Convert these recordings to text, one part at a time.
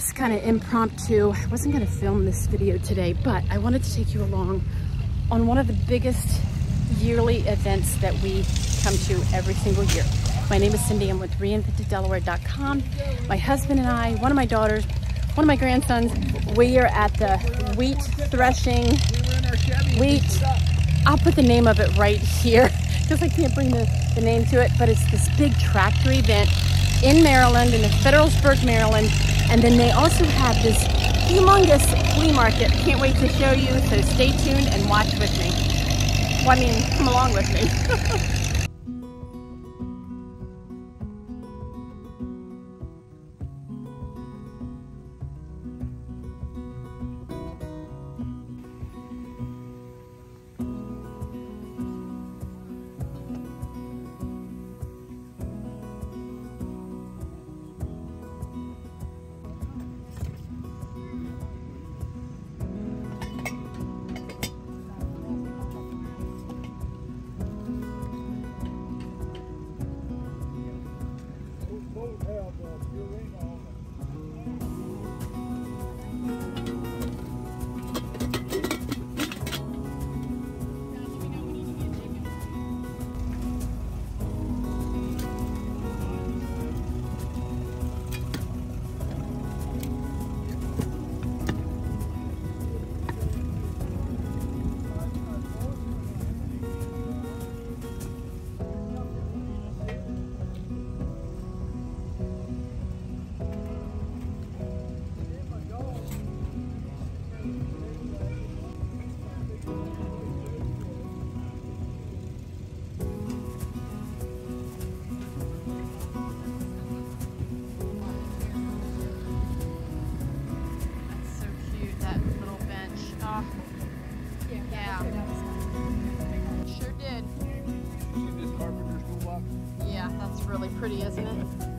Just kind of impromptu. I wasn't going to film this video today, but I wanted to take you along on one of the biggest yearly events that we come to every single year. My name is Cindy. I'm with ReinventedDelaware.com. My husband and I, one of my daughters, one of my grandsons, we are at the wheat threshing. I'll put the name of it right here because I can't bring the name to it, but it's this big tractor event in Maryland, in Federalsburg, Maryland. And then they also have this humongous flea market. Can't wait to show you, so stay tuned and watch with me. Well, I mean, come along with me. Really pretty, isn't it?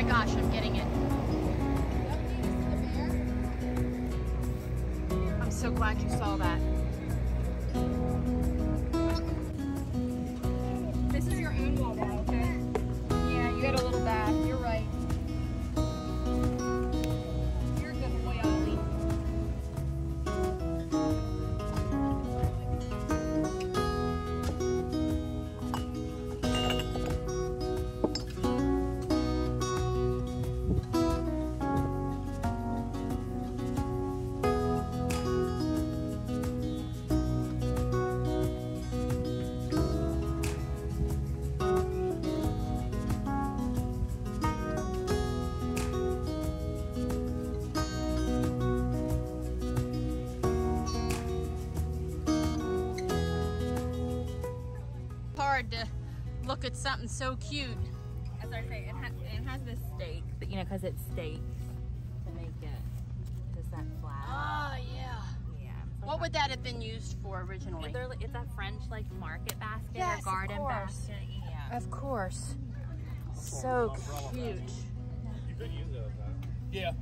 my gosh, I'm getting it. I'm so glad you saw that. This is your own wall wall, okay? Yeah, you got a little bath. You're right. You're a good boy, Ollie. to look at something so cute. As I say, it has this stake, but you know, because it's staked to make it just that flat. Oh, yeah. Yeah. What would that have been used for originally? It's a French like market basket Yes, or garden of course. basket. Yeah. Of course. So cute. You could use it as that. Yeah.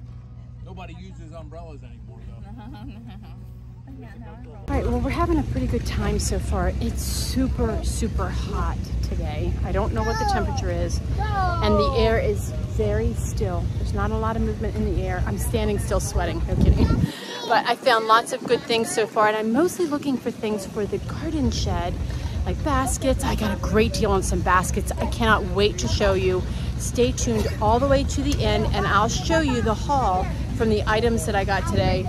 Nobody uses umbrellas anymore, though. All right, well, we're having a pretty good time so far. It's super, super hot today. I don't know what the temperature is, and the air is very still. There's not a lot of movement in the air. I'm standing still sweating, no kidding. But I found lots of good things so far, and I'm mostly looking for things for the garden shed, like baskets. I got a great deal on some baskets. I cannot wait to show you. Stay tuned all the way to the end, and I'll show you the haul from the items that I got today.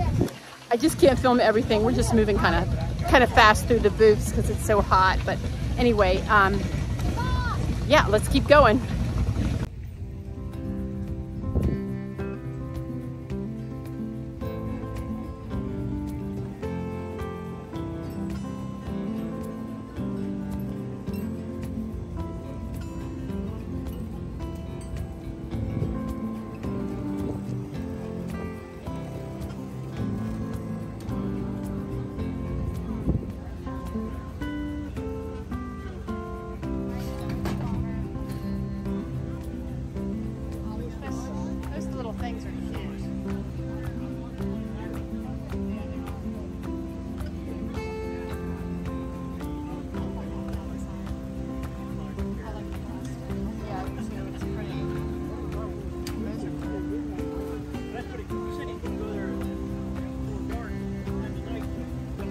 I just can't film everything. We're just moving kind of fast through the booths because it's so hot. But anyway, yeah, let's keep going. Things are cute. Yeah, it's pretty. Those are cool. That's pretty cool. You said you can go there and dark at night. I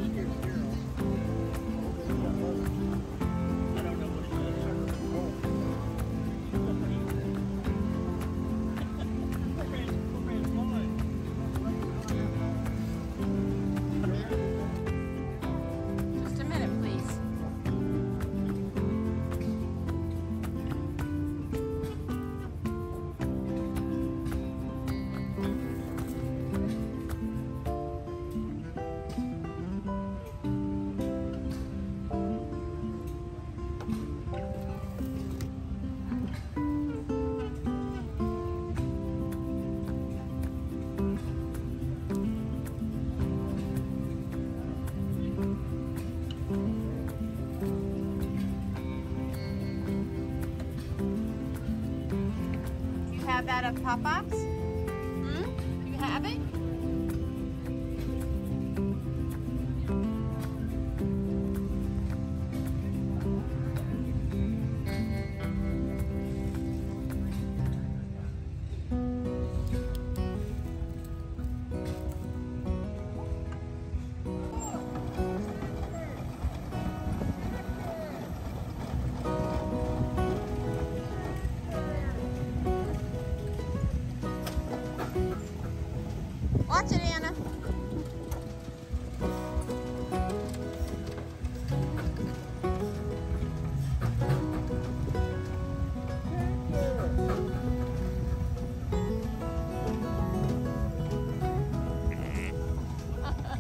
don't know what it is. Just a minute, please. Have that of pop-ups? You have it? Watch it, Anna.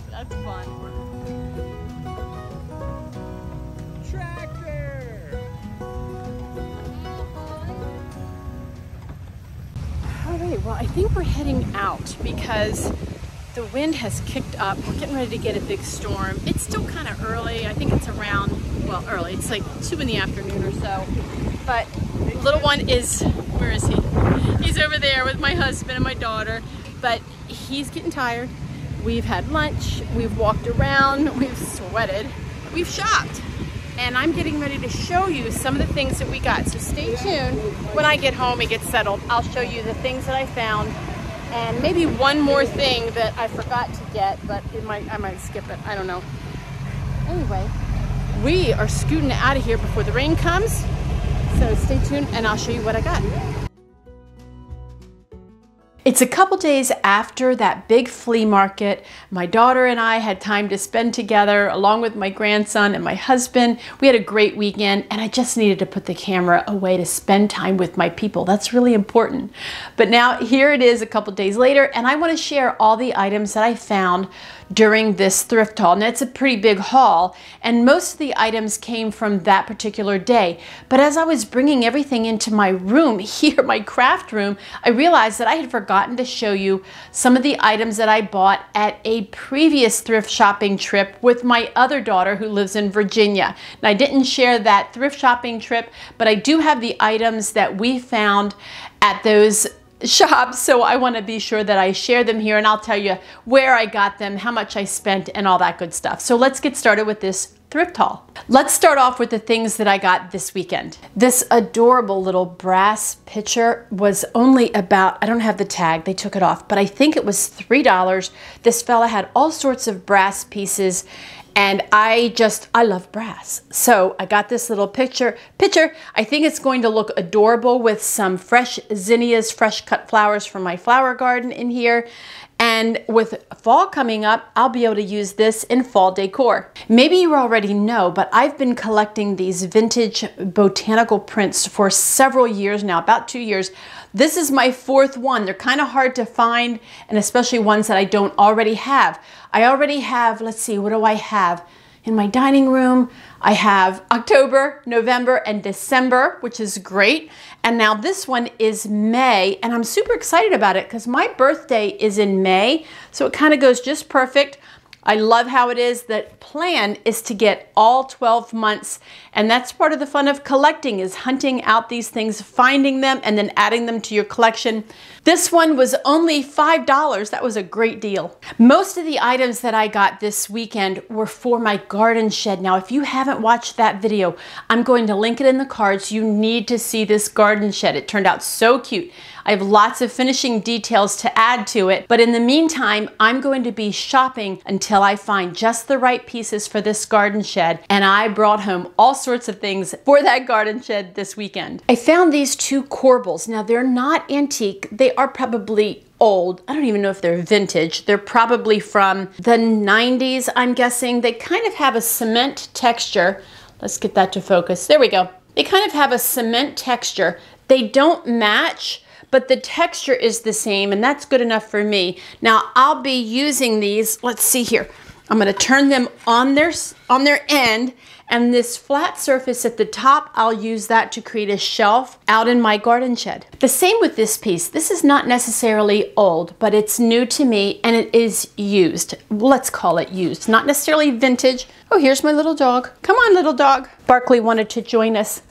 That's fun. Tractor! All right, well, I think we're heading out because the wind has kicked up. We're getting ready to get a big storm. It's still kind of early. I think it's around, well, early. It's like 2 in the afternoon or so. But little one is, where is he? He's over there with my husband and my daughter. But he's getting tired. We've had lunch. We've walked around. We've sweated. We've shopped. And I'm getting ready to show you some of the things that we got. So stay tuned. When I get home and get settled, I'll show you the things that I found. And maybe one more thing that I forgot to get, but I might skip it. I don't know. Anyway, we are scooting out of here before the rain comes. So stay tuned and I'll show you what I got. It's a couple days after that big flea market. My daughter and I had time to spend together along with my grandson and my husband. We had a great weekend and I just needed to put the camera away to spend time with my people. That's really important. But now here it is a couple days later and I want to share all the items that I found during this thrift haul. And it's a pretty big haul and most of the items came from that particular day. But as I was bringing everything into my room here, my craft room, I realized that I had forgotten to show you some of the items that I bought at a previous thrift shopping trip with my other daughter who lives in Virginia. And I didn't share that thrift shopping trip, but I do have the items that we found at those shops, so I want to be sure that I share them here and I'll tell you where I got them, how much I spent, and all that good stuff. So let's get started with this thrift haul. Let's start off with the things that I got this weekend. This adorable little brass pitcher was only about, I don't have the tag, they took it off, but I think it was $3. This fella had all sorts of brass pieces and I love brass. So I got this little pitcher. I think it's going to look adorable with some fresh zinnias, fresh cut flowers from my flower garden in here. And with fall coming up, I'll be able to use this in fall decor. Maybe you already know, but I've been collecting these vintage botanical prints for several years now, about 2 years. This is my 4th one. They're kind of hard to find, and especially ones that I don't already have. I already have, let's see, what do I have? In my dining room, I have October, November, and December, which is great. And now this one is May, and I'm super excited about it because my birthday is in May, so it kind of goes just perfect. I love how it is. The plan is to get all 12 months, and that's part of the fun of collecting, is hunting out these things, finding them, and then adding them to your collection. This one was only $5. That was a great deal. Most of the items that I got this weekend were for my garden shed. Now, if you haven't watched that video, I'm going to link it in the cards. You need to see this garden shed. It turned out so cute. I have lots of finishing details to add to it, but in the meantime, I'm going to be shopping until I find just the right pieces for this garden shed, and I brought home all sorts of things for that garden shed this weekend. I found these 2 corbels. Now, they're not antique. They are probably old. I don't even know if they're vintage. They're probably from the 90s, I'm guessing. They kind of have a cement texture. Let's get that to focus. There we go. They kind of have a cement texture. They don't match, but the texture is the same, and that's good enough for me. Now, I'll be using these, let's see here. I'm gonna turn them on their end, and this flat surface at the top, I'll use that to create a shelf out in my garden shed. The same with this piece. This is not necessarily old, but it's new to me, and it is used. Let's call it used, not necessarily vintage. Oh, here's my little dog. Come on, little dog. Barkley wanted to join us.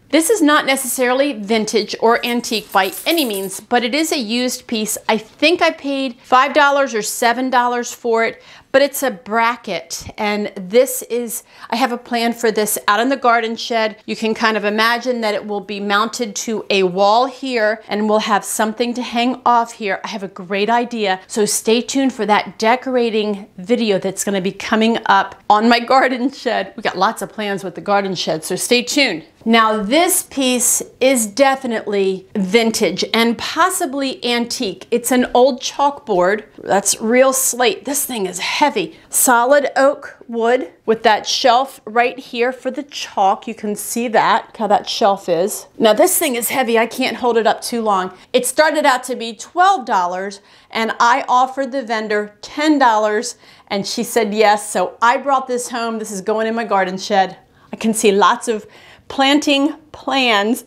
This is not necessarily vintage or antique by any means, but it is a used piece. I think I paid $5 or $7 for it, but it's a bracket, and this is, I have a plan for this out in the garden shed. You can kind of imagine that it will be mounted to a wall here, and we'll have something to hang off here. I have a great idea, so stay tuned for that decorating video that's gonna be coming up on my garden shed. We got lots of plans with the garden shed, so stay tuned. Now, this piece is definitely vintage and possibly antique. It's an old chalkboard. That's real slate. This thing is heavy. Solid oak wood with that shelf right here for the chalk. You can see that, how that shelf is. Now, this thing is heavy. I can't hold it up too long. It started out to be $12, and I offered the vendor $10, and she said yes. So I brought this home. This is going in my garden shed. I can see lots of planting plans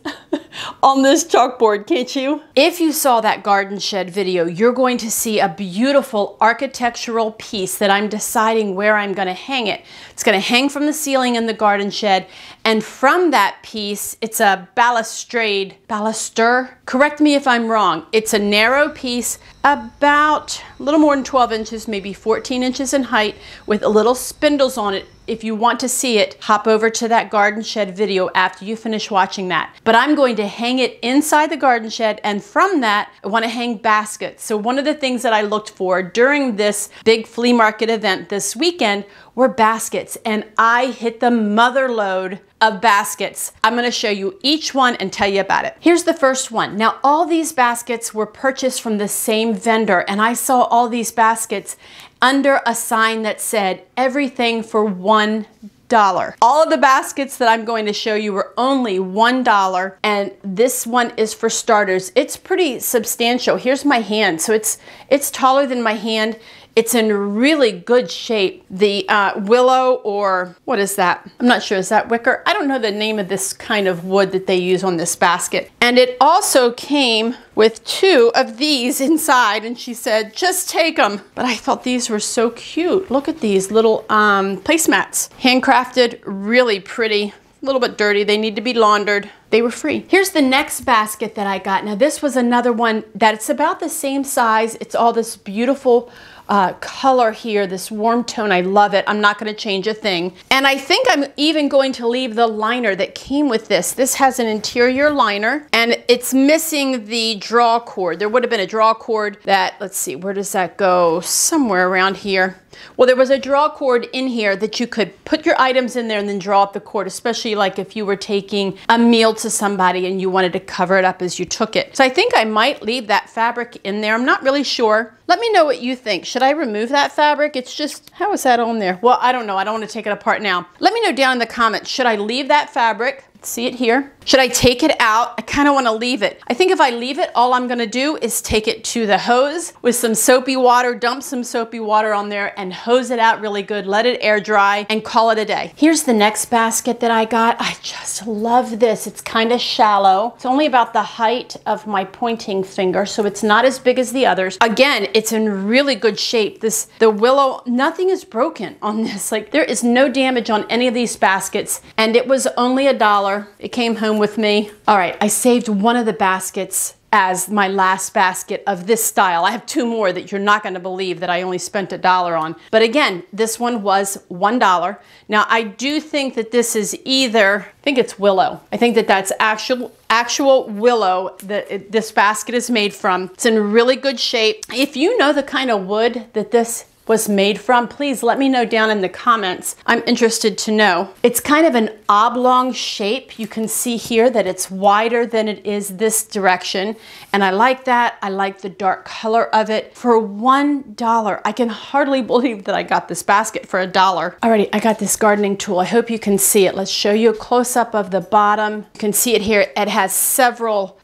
on this chalkboard, can't you? If you saw that garden shed video, you're going to see a beautiful architectural piece that I'm deciding where I'm going to hang it. It's going to hang from the ceiling in the garden shed, and from that piece, it's a baluster. Correct me if I'm wrong. It's a narrow piece, about a little more than 12 inches, maybe 14 inches in height, with little spindles on it. If you want to see it, hop over to that garden shed video after you finish watching watching that. But I'm going to hang it inside the garden shed, and from that, I want to hang baskets. So one of the things that I looked for during this big flea market event this weekend were baskets, and I hit the mother lode of baskets. I'm going to show you each one and tell you about it. Here's the first one. Now, all these baskets were purchased from the same vendor, and I saw all these baskets under a sign that said everything for $1. All of the baskets that I'm going to show you were only $1, and this one is for starters. It's pretty substantial. Here's my hand. So it's taller than my hand. It's in really good shape. The willow, or what is that? I'm not sure, is that wicker? I don't know the name of this kind of wood that they use on this basket. And it also came with 2 of these inside, and she said, just take them. But I thought these were so cute. Look at these little placemats. Handcrafted, really pretty. A little bit dirty, they need to be laundered. They were free. Here's the next basket that I got. Now this was another one that it's about the same size. It's all this beautiful color here, this warm tone. I love it. I'm not going to change a thing. And I think I'm even going to leave the liner that came with this. This has an interior liner, and it's missing the draw cord. There would have been a draw cord that, let's see, where does that go? Somewhere around here. Well, there was a draw cord in here that you could put your items in there and then draw up the cord, especially like if you were taking a meal to somebody and you wanted to cover it up as you took it. So I think I might leave that fabric in there. I'm not really sure. Let me know what you think. Should I remove that fabric? It's just, how is that on there? Well, I don't know. I don't want to take it apart now. Let me know down in the comments. Should I leave that fabric? See it here? Should I take it out? I kind of want to leave it. I think if I leave it, all I'm going to do is take it to the hose with some soapy water, dump some soapy water on there and hose it out really good, let it air dry and call it a day. Here's the next basket that I got. I just love this. It's kind of shallow. It's only about the height of my pointing finger, so it's not as big as the others. Again, it's in really good shape. The willow, nothing is broken on this. Like, there is no damage on any of these baskets, and it was only $1. It came home with me. All right, I saved one of the baskets as my last basket of this style. I have 2 more that you're not going to believe that I only spent $1 on. But again, this one was $1. Now, I do think that this is either, I think it's willow. I think that that's actual willow that this basket is made from. It's in really good shape. If you know the kind of wood that this was made from, please let me know down in the comments. I'm interested to know. It's kind of an oblong shape. You can see here that it's wider than it is this direction, and I like that. I like the dark color of it. For $1, I can hardly believe that I got this basket for $1. Alrighty, I got this gardening tool. I hope you can see it. Let's show you a close-up of the bottom. You can see it here. It has several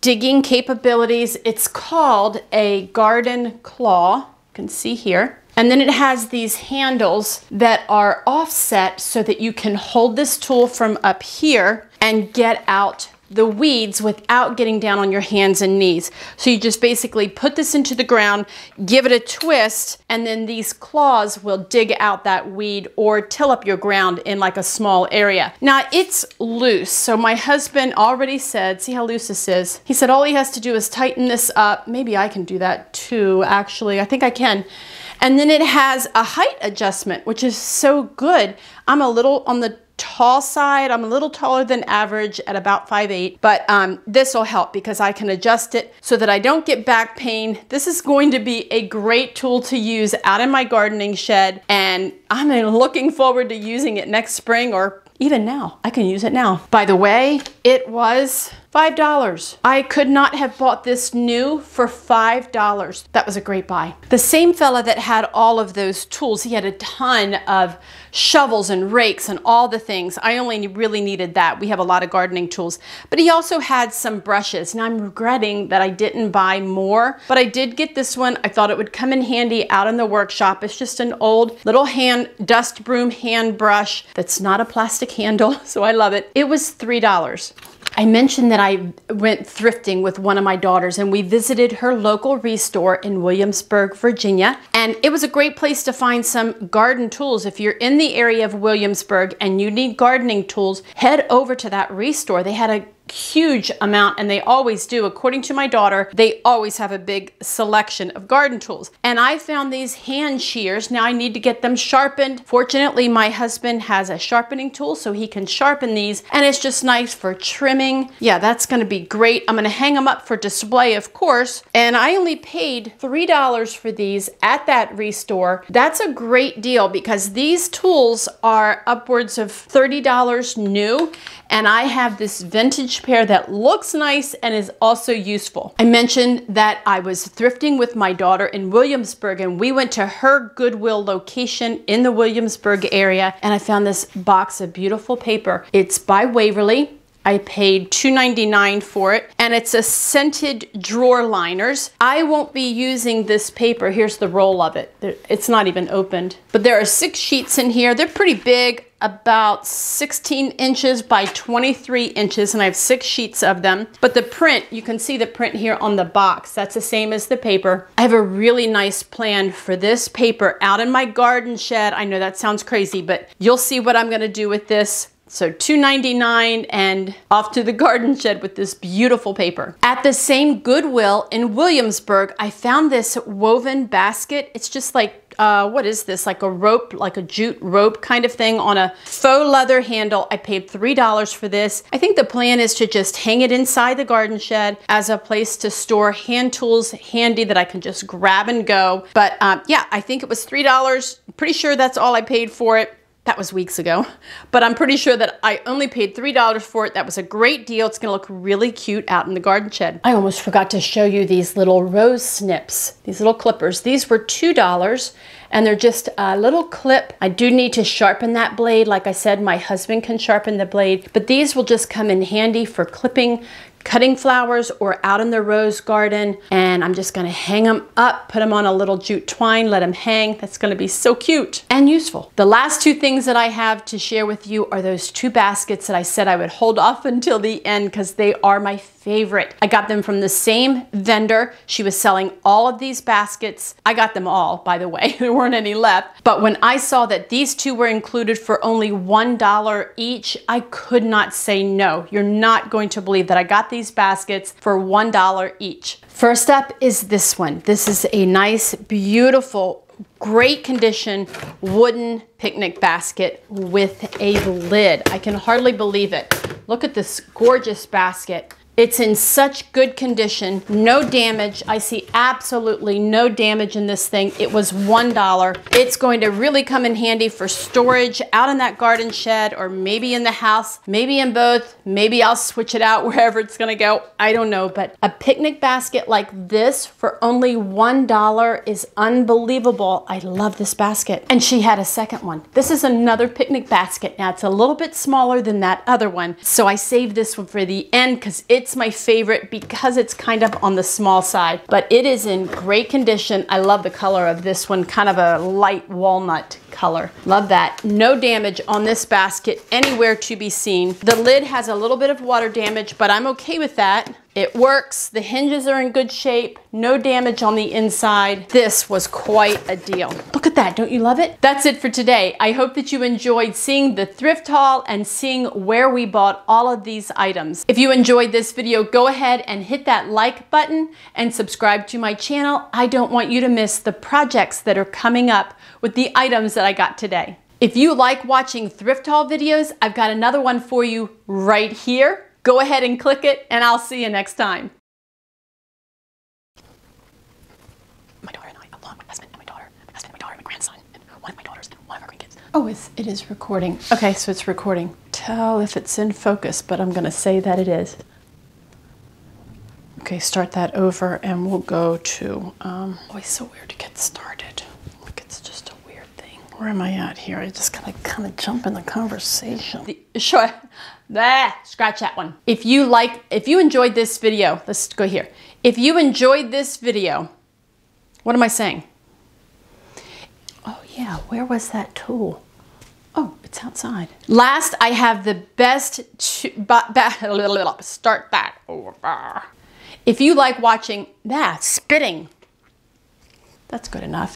digging capabilities. It's called a garden claw. Can see here. And then it has these handles that are offset so that you can hold this tool from up here and get out the weeds without getting down on your hands and knees. So you just basically put this into the ground, give it a twist, and then these claws will dig out that weed or till up your ground in like a small area. Now it's loose. So my husband already said, see how loose this is? He said all he has to do is tighten this up. Maybe I can do that too, actually. I think I can. And then it has a height adjustment, which is so good. I'm a little on the tall side. I'm a little taller than average at about 5'8", but this will help because I can adjust it so that I don't get back pain. This is going to be a great tool to use out in my gardening shed, and I'm looking forward to using it next spring, or even now. I can use it now. By the way, it was $5. I could not have bought this new for $5. That was a great buy. The same fella that had all of those tools, he had a ton of shovels and rakes and all the things. I only really needed that. We have a lot of gardening tools. But he also had some brushes. Now I'm regretting that I didn't buy more, but I did get this one. I thought it would come in handy out in the workshop. It's just an old little hand dust broom hand brush that's not a plastic handle, so I love it. It was $3. I mentioned that I went thrifting with one of my daughters, and we visited her local restore in Williamsburg, Virginia. And it was a great place to find some garden tools. If you're in the area of Williamsburg and you need gardening tools, head over to that restore. They had a huge amount, and they always do. According to my daughter, they always have a big selection of garden tools. And I found these hand shears. Now I need to get them sharpened. Fortunately, my husband has a sharpening tool, so he can sharpen these, and it's just nice for trimming. Yeah, that's gonna be great. I'm gonna hang them up for display, of course, and I only paid $3 for these at that Restore. That's a great deal because these tools are upwards of $30 new, and I have this vintage pair that looks nice and is also useful. I mentioned that I was thrifting with my daughter in Williamsburg, and we went to her Goodwill location in the Williamsburg area, and I found this box of beautiful paper. It's by Waverly. I paid $2.99 for it, and it's a scented drawer liners. I won't be using this paper. Here's the roll of it. It's not even opened, but there are 6 sheets in here. They're pretty big, about 16 inches by 23 inches, and I have 6 sheets of them. But the print, you can see the print here on the box. That's the same as the paper. I have a really nice plan for this paper out in my garden shed. I know that sounds crazy, but you'll see what I'm gonna do with this. So $2.99 and off to the garden shed with this beautiful paper. At the same Goodwill in Williamsburg, I found this woven basket. It's just like, what is this? Like a rope, like a jute rope kind of thing on a faux leather handle. I paid $3 for this. I think the plan is to just hang it inside the garden shed as a place to store hand tools handy that I can just grab and go. But yeah, I think it was $3. Pretty sure that's all I paid for it. That was weeks ago, but I'm pretty sure that I only paid $3 for it. That was a great deal. It's gonna look really cute out in the garden shed. I almost forgot to show you these little rose snips, these little clippers. These were $2, and they're just a little clip. I do need to sharpen that blade. Like I said, my husband can sharpen the blade, but these will just come in handy for clipping, cutting flowers, or out in the rose garden. And I'm just gonna hang them up, put them on a little jute twine, let them hang. That's gonna be so cute and useful. The last 2 things that I have to share with you are those 2 baskets that I said I would hold off until the end because they are my favorite. I got them from the same vendor. She was selling all of these baskets. I got them all, by the way. There weren't any left. But when I saw that these 2 were included for only $1 each, I could not say no. You're not going to believe that I got these baskets for $1 each. First up is this one. This is a nice, beautiful, great condition wooden picnic basket with a lid. I can hardly believe it. Look at this gorgeous basket. It's in such good condition, no damage. I see absolutely no damage in this thing. It was $1. It's going to really come in handy for storage out in that garden shed, or maybe in the house, maybe in both. Maybe I'll switch it out wherever it's gonna go. I don't know, but a picnic basket like this for only $1 is unbelievable. I love this basket. And she had a second one. This is another picnic basket. Now it's a little bit smaller than that other one, so I saved this one for the end because it's my favorite because it's kind of on the small side, but it is in great condition. I love the color of this one, kind of a light walnut color. Love that. No damage on this basket anywhere to be seen. The lid has a little bit of water damage, but I'm okay with that. It works. The hinges are in good shape. No damage on the inside. This was quite a deal. Look at that. Don't you love it? That's it for today. I hope that you enjoyed seeing the thrift haul and seeing where we bought all of these items. If you enjoyed this video, go ahead and hit that like button and subscribe to my channel. I don't want you to miss the projects that are coming up with the items that I got today. If you like watching thrift haul videos, I've got another one for you right here. Go ahead and click it, and I'll see you next time. My daughter and I, along with my husband and my daughter, my grandson, and one of my daughters, and one of our grandkids. Oh, it is recording. Okay, so it's recording. Tell if it's in focus, but I'm gonna say that it is. Okay, start that over, and we'll go to, always so weird to get started. Like, it's just a weird thing. Where am I at here? I just gotta kind of jump in the conversation. Sure. Scratch that one. If you enjoyed this video, let's go here. If you enjoyed this video, what am I saying? Oh yeah, where was that tool? Oh, it's outside. Last, I have the best, start that over. If you like watching, spitting, that's good enough.